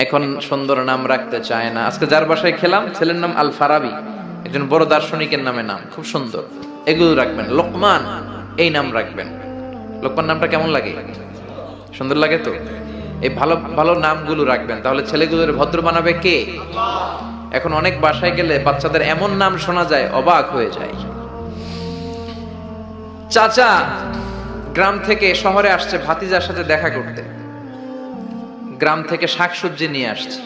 এখন সুন্দর নাম রাখতে চায় না। আজকে যার বাসায় খেলাম, ছেলের নাম আল ফারাবি, একজন বড় দার্শনিকের নামে নাম, খুব সুন্দর। এগুলো রাখবেন। লোকমান, এই নাম রাখবেন। লোকমান নামটা কেমন লাগে? সুন্দর লাগে তো? এই ভালো ভালো নামগুলো রাখবেন, তাহলে ছেলেগুলোর ভদ্র বানাবে কে? এখন অনেক বাসায় গেলে বাচ্চাদের এমন নাম শোনা যায়, অবাক হয়ে যায়। চাচা গ্রাম থেকে শহরে আসছে ভাতিজার সাথে দেখা করতে, গ্রাম থেকে শাকসবজি নিয়ে আসছে।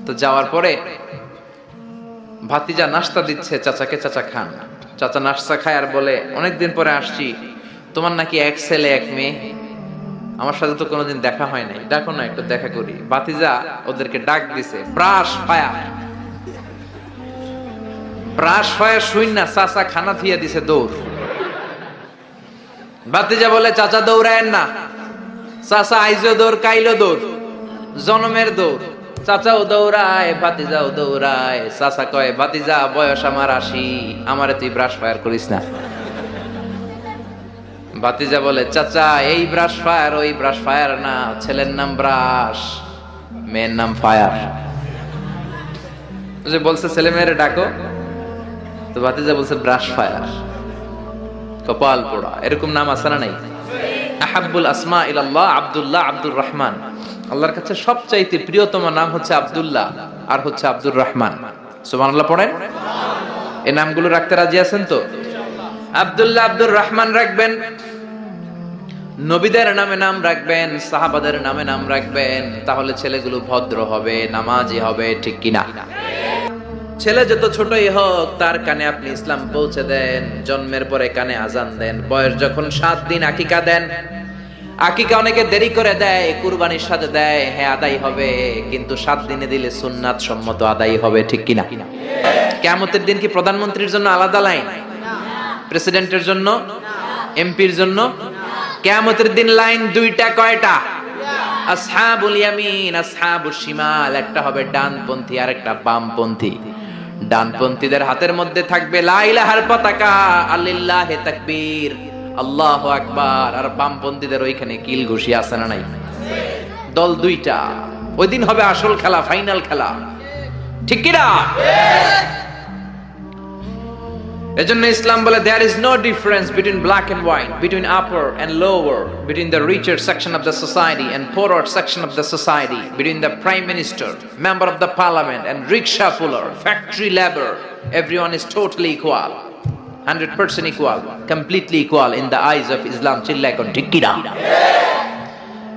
তো যাওয়ার পরে ভাতিজা নাস্তা দিচ্ছে চাচাকে, চাচা খান। চাচা নাস্তা খায় আর বলে, অনেকদিন পরে আসছি, তোমার নাকি 1 ছেলে 1 মেয়ে, আমার সাথে তো কোনোদিন দেখা হয় নাই, ডাকো না একটু দেখা করি। ভাতিজা ওদেরকে ডাক দিছে, ব্রাশ ফায়া। ব্রাশ ফায়া শুই না, চাচা খানা থিয়া দিছে দৌড়। ভাতিজা বলে, চাচা দৌড়ায়েন না। চাচা আইজো দৌড়, কাইলো দৌড়, জনমের দৌড়। চাচাও দৌড়ায়, ভাতিজাও দৌড়ায়। চাচা কয়, ভাতিজা বয়স আমার 80, আমারে তুই ব্রাশ ফায়ার করিস না। ভাতিজা বলে, চাচা এই ব্রাশ ফায়ার ওই ব্রাশ ফায়ার না, ছেলের নাম ব্রাশ, মেয়ের নাম ফায়ার। যে বলছে ছেলে মেয়েরে ডাকো, তো ভাতিজা বলছে ব্রাশ ফায়ার। কপাল পোড়া। এরকম নাম আছে না নাই? আহাব্বুল আসমা ইলাল্লাহ আব্দুল্লাহ, আব্দুর রহমান। আল্লাহর কাছে সবচাইতে প্রিয়তম নাম হচ্ছে আব্দুল্লাহ আর হচ্ছে আব্দুর রহমান। সুবহানাল্লাহ পড়েন। এই নামগুলো রাখতে রাজি আছেন তো? আব্দুল্লাহ, আব্দুর রহমান রাখবেন। নবীদের নামে নাম রাখবেন, সাহাবাদের নামে নাম রাখবেন, তাহলে ছেলেগুলো ভদ্র হবে, নামাজি হবে, ঠিক কিনা? ছেলে যত ছোটই হোক, তার কানে আপনি ইসলাম পৌঁছে দেন। জন্মের পরে কানে আজান দেন। বয়স যখন 7 দিন আকিকা দেন। আকিকা অনেকে দেরি করে দেয়, কুরবানির সাথে দেয়, হ্যাঁ আদায় হবে, কিন্তু 7 দিনে দিলে সুন্নাত সম্মত আদায় হবে, ঠিক কিনা? কিয়ামতের দিন কি প্রধানমন্ত্রীর জন্য আলাদা লাইন? প্রেসিডেন্টের জন্য? এমপির জন্য? কিয়ামতের দিন লাইন 2টা। কয়টা? আসহাবুল ইয়ামিন, আসহাবুশ শিমাল। একটা হবে ডানপন্থী আর একটা বামপন্থী। ডানপন্থীদের হাতের মধ্যে থাকবে লা ইলাহার পতাকা, আল্লিল্লাহে তাকবীর, আল্লাহু আকবার। আর বামপন্থীদের ওইখানে কিল ঘুষি আছে না নাই? দল 2টা। ওই দিন হবে আসল খেলা, ফাইনাল খেলা, ঠিক কি না? এজন্য ইসলাম বলে, there is no difference between black and white, between upper and lower, between the richer section of the society and poorer section of the society, between the prime minister, member of the parliament and rickshaw puller, factory labor. Everyone is totally equal, 100% equal, completely equal in the eyes of Islam. চিল্লায় কোন ঠিক কি না?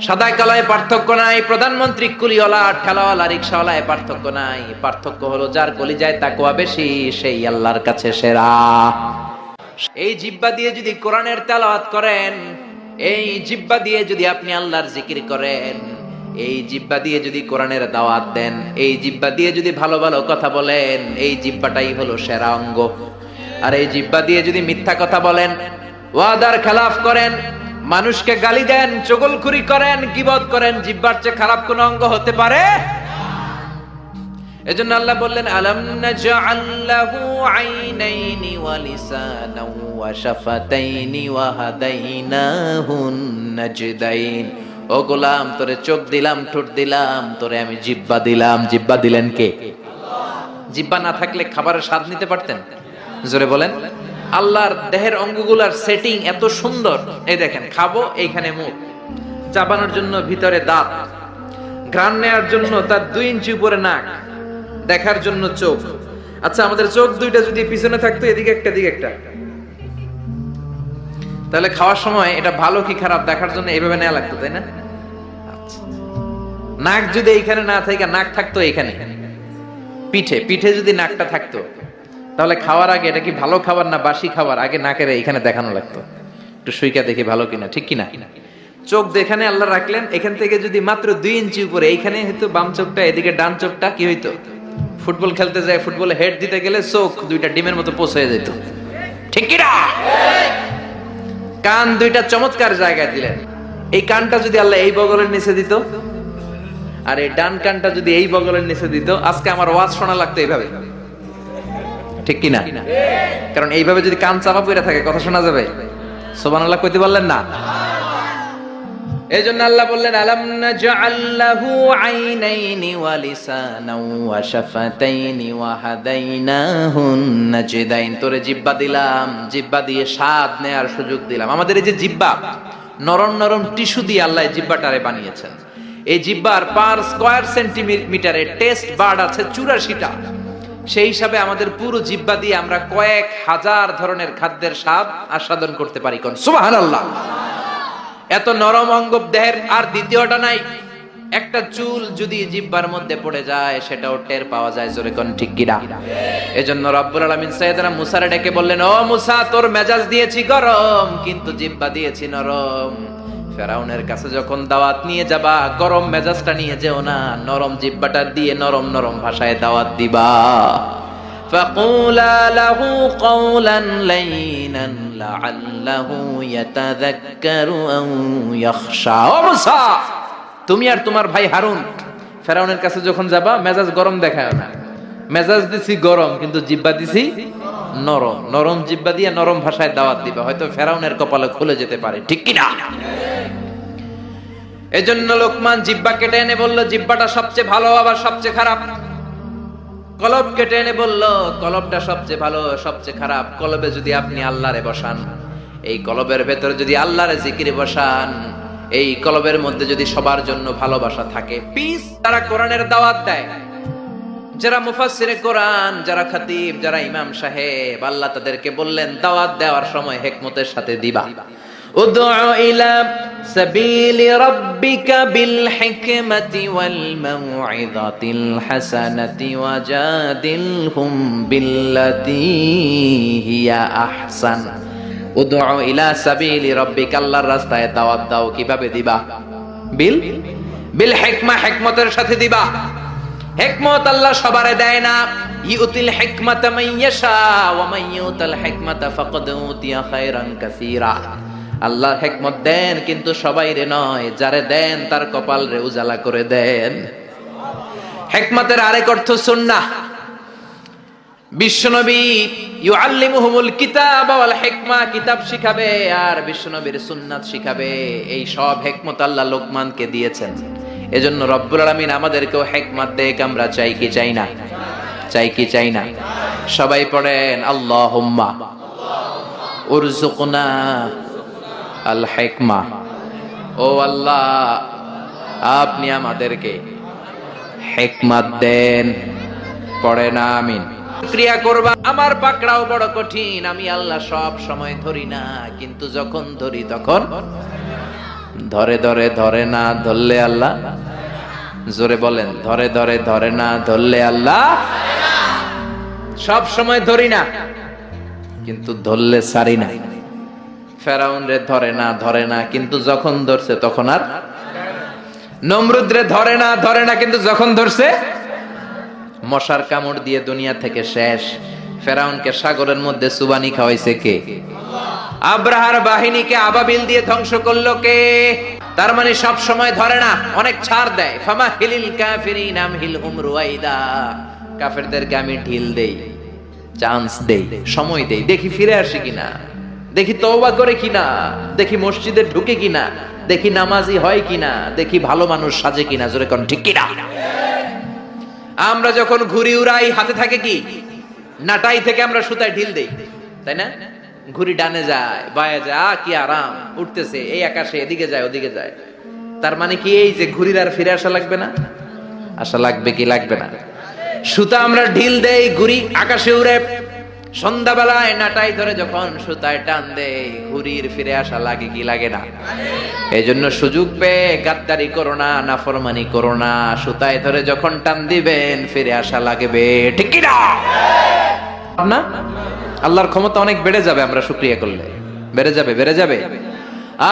সাদা কালায় পার্থক্য নাই। প্রধানমন্ত্রী কুলিওয়ালা, ঠেলাওয়ালা, রিকশাওয়ালায় পার্থক্য নাই। পার্থক্য হলো যার কলিজায় তাকওয়া বেশি, সেই আল্লাহর কাছে সেরা। এই জিহ্বা দিয়ে যদি কোরআনের তেলাওয়াত করেন, এই জিহ্বা দিয়ে যদি আপনি আল্লাহর জিকির করেন, এই জিহ্বা দিয়ে যদি কোরআনের দাওয়াত দেন, এই জিহ্বা দিয়ে যদি ভালো ভালো কথা বলেন, এই জিহ্বাটাই হলো সেরা অঙ্গ। আর এই জিহ্বা দিয়ে যদি মিথ্যা কথা বলেন, ওয়াদার খেলাফ করেন, মানুষকে গালি দেন, চগলখুরি করেন, গীবত করেন, জিহ্বার চেয়ে খারাপ কোন অঙ্গ হতে পারে? এজন্য আল্লাহ বললেন, আলাম নাজআল লাহু আইনাইনি ওয়া লিসানান ওয়া শাফাতাইনি ওয়া হাদাইনাহুন নাজদাইন। ও গোলাম, তোরে চোখ দিলাম, ঠোঁট দিলাম, তোরে আমি জিহ্বা দিলাম। জিহ্বা দিলেন কে? জিহ্বা না থাকলে খাবারের স্বাদ নিতে পারতেন? জোরে বলেন। আল্লাহর দেহের অঙ্গগুলার সেটিং এত সুন্দর। এই দেখেন, খাবো, এইখানে মুখ, চাবানোর জন্য ভিতরে দাঁত, ঘ্রাণ নেওয়ার জন্য তার 2 ইঞ্চি উপরে নাক, দেখার জন্য চোখ। আচ্ছা, আমাদের চোখ 2টা যদি পিছনে থাকতো, এদিকে একটা দিকে একটা, তাহলে খাওয়ার সময় এটা ভালো কি খারাপ দেখার জন্য এইভাবে নেওয়া লাগতো, তাই না? আচ্ছা, নাক যদি এইখানে না থাকে, নাক থাকতো এইখানে পিঠে, পিঠে যদি নাকটা থাকতো, তাহলে খাওয়ার আগে এটা কি ভালো খাবার না বাসি খাবার আগে নাকের এখানে দেখানো লাগতো, একটু সুইকা দেখি ভালো কিনা, ঠিক কিনা? চোখ যেখানে আল্লাহ রাখলেন এখান থেকে যদি মাত্র 2 ইঞ্চি উপরে, এইখানে হয়তো বাম চোখটা, এদিকে ডান চোখটা কি হইতো, ফুটবল খেলতে যায় ফুটবলে হেড দিতে গেলে চোখ দুইটা ডিমের মতো পৌঁছে যেত, ঠিক কিনা? কান দুইটা চমৎকার জায়গায় দিলেন, এই কানটা যদি আল্লাহ এই বগলের নিচে দিত আর এই ডান কানটা যদি এই বগলের নিচে দিত, আজকে আমার ওয়াজ শোনা লাগতো এইভাবে, ঠিক কিনা? কারণ এইভাবে যদি কান চাপা পড়ে থাকে কথা শোনা যাবে? সুবহানাল্লাহ কইতে পারলেন না? এই জন্য আল্লাহ বললেন আলাম নাজআল লাহু আইনাইনি ওয়া লিসানাও ওয়া শাফাতাইনি ওয়া হাদাইনাহুন নাজদাইন। তোরে জিহ্বা দিলাম, জিহ্বা দিয়ে স্বাদ নেয়ার সুযোগ দিলাম। আমাদের এই যে জিহ্বা, নরম নরম টিস্যু দিয়ে আল্লাহ জিহ্বাটারে বানিয়েছেন। এই জিহ্বার পার স্কয়ার সেন্টিমিটারে টেস্ট বার্ড আছে 84টা। সেই হিসাবে আমাদের পুরো জিহ্বা দিয়ে আমরা কয়েক হাজার ধরনের খাদ্যের স্বাদ আস্বাদন করতে পারি। কোন সুবহানাল্লাহ! এত নরম অঙ্গ দেহের আর দ্বিতীয়টা নাই। একটা চুল যদি জিহ্বার মধ্যে পড়ে যায় সেটাও টের পাওয়া যায়, জোরে কোন ঠিক কিনা? এজন্য রব্বুল আলামিন সাইয়েদনা মুসারে ডেকে বললেন, ও মুসা, তোর মেজাজ দিয়েছি গরম কিন্তু জিহ্বা দিয়েছি নরম। ফেরাউনের কাছে যখন দাওয়াত নিয়ে যাবা, গরম মেজাজটা নিয়ে যেও না, নরম জিহ্বাটা দিয়ে নরম নরম ভাষায় দাওয়াত দিবা। فقولا له قولا لينا لعله يتذكر أو يخشى। ও মুসা, তুমি আর তোমার ভাই হারুন ফেরাউনের কাছে যখন যাবা, মেজাজ গরম দেখায় না, মেজাজ দিছি গরম কিন্তু জিহ্বা দিছি নরম। নরম জিহ্বা দিয়ে নরম ভাষায় দাওয়াত দিবা, হয়তো ফেরাউনের কপালে খুলে যেতে পারে, ঠিক কি না? এজন্য লোকমান জিহ্বা কেটে এনে বলল, জিহ্বাটা সবচেয়ে ভালো আবার সবচেয়ে খারাপ। কলব কেটে এনে বলল, কলবটা সবচেয়ে ভালো সবচেয়ে খারাপ। কলবে যদি আপনি আল্লাহরে বসান, এই কলবের ভেতরে যদি আল্লাহরে জিকিরে বসান, এই কলবের মধ্যে যদি সবার জন্য ভালোবাসা থাকে, পিস। তারা কোরআনের দাওয়াত দেয়, যারা মুফাসসিরে কোরআন, যারা খতিব, যারা ইমাম সাহেব, আল্লাহ তাদেরকে বললেন দাওয়াত দেওয়ার সময় হিকমতের সাথে দিবা। উদউ ইলা সাবিলি রাব্বিকা বিল হিকমাতি ওয়াল মাউইযাতিল হাসানাতি ওয়াজাদিলহুম বিল্লাতী হিয়া আহসান। উদউ ইলা সাবিলি রাব্বিকা, আল্লাহর রাস্তায় দাওয়াত দাও। কিভাবে দিবা? বিল হিকমা, হিকমতের সাথে দিবা। হিকমত আল্লাহ সবারে দেয় না। ইউতিল হিকমাতা মান ইয়াশা ওয়া মান ইউতাল হিকমাতা ফাকাদ উতিয়া খায়রান কাসীরা। আল্লাহ হিকমত দেন কিন্তু সবাইরে নয়, যারে দেন তার কপাল রে উজালা করে দেন। হিকমতের আরেক অর্থ সুন্নাহ। বিশ্বনবী ইউআল্লিমুহুমুল কিতাব ওয়াল হিকমা, কিতাব শিখাবে আর বিশ্বনবীর সুন্নাত শিখাবে। এই সব হিকমত আল্লাহ লোকমানকে দিয়েছেন। এজন্য রব্বুল আলামিন আমাদেরকেও হিকমত দেক। আমরা চাই কি চাই না? চাই কি চাই না? সবাই পড়েন আল্লাহুম্মা উরযুকনা আল হিকমা। ও আল্লাহ, আপনি আমাদেরকে হিকমত দেন। পড়েন আমিন। ক্রিয়া করবা। আমার পাকড়াও বড় কঠিন, আমি আল্লাহ সব সময় ধরি না, কিন্তু যখন ধরি তখন ধরে ধরে ধরে না ধরলে আল্লাহ, জোরে বলেন, ধরে ধরে ধরে না ধরলে আল্লাহ। সব সময় ধরি না কিন্তু ধরলে সারি না। ফেরাউন রে ধরে না কিন্তু যখন ধরছে তখন আর। নমরুদ রে ধরে না কিন্তু যখন ধরছে মশার কামড় দিয়ে দুনিয়া থেকে শেষ। ফেরাউনকে সাগরের মধ্যে সুবানি খাওয়াইছে কে? আব্রাহার বাহিনীকে আবাবিল দিয়ে ধ্বংস করলো কে? তার মানে সব সময় ধরে না, অনেক ছাড় দেয়। ফামাহিলিল কাফিরিন আমহিলহুম রুয়াইদা। কাফেরদেরকে আমি ঢিল দেই, চান্স দেই, সময় দেই, দেখি ফিরে আসে কিনা, দেখি তওবা করে কিনা, দেখি মসজিদে ঢুকে কিনা, দেখি নামাজি হয় কিনা, দেখি ভালো মানুষ সাজে কিনা। জোরে কোন ঠিক কিনা? আমরা যখন ঘুড়ি উড়াই হাতে থাকে কি? নাটাই থেকে আমরা সুতায় ঢিল দেই, তাই না? ঘুড়ি ডানে যায়, বায়ে যায়, কি আরাম, উঠতেছে এই আকাশে, এদিকে যায় ওদিকে যায়। তার মানে কি এই যে ঘুড়ির আর ফিরে আসা লাগবে না? আসা লাগবে কি লাগবে না? সুতা আমরা ঢিল দেই, ঘুড়ি আকাশে উড়ে। সন্ধ্যাবেলায় নাটাই ধরে যখন সুতায় টান দেয়, ঘুড়ির ফিরে আসা লাগে কি লাগে না? এই জন্য সুযোগ পেয়ে গাদ্দারি করো না, নাফরমানি করো না। সুতায় ধরে যখন টান দিবেন ফিরে আসা লাগবে, ঠিক কি না? না, আল্লাহর ক্ষমতা অনেক বেড়ে যাবে আমরা শুকরিয়া করলে, বেড়ে যাবে, বেড়ে যাবে।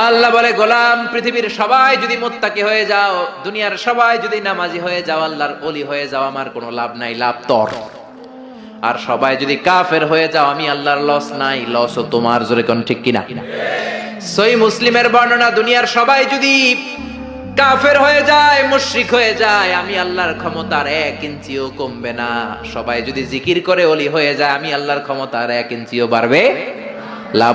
আল্লাহ বলে, গোলাম পৃথিবীর সবাই যদি মুত্তাকি হয়ে যাও, দুনিয়ার সবাই যদি নামাজি হয়ে যাও, আল্লাহর ওলি হয়ে যাও, আমার কোনো লাভ নাই, লাভ তোর। আর সবাই যদি কাফের হয়ে যাও, আমি আল্লাহর লস নাই, লসও তোমার। জোরে কোন ঠিক কিনা? সহিহ মুসলিমের বর্ণনা, দুনিয়ার সবাই যদি কাফের হয়ে যায়, মুশরিক হয়ে যায়, আমি আল্লাহর ক্ষমতার 1 ইঞ্চিও কমবে না। সবাই যদি জিকির করে ওলি হয়ে যায়, আমি আল্লাহর ক্ষমতার 1 ইঞ্চিও বাড়বে। লাভ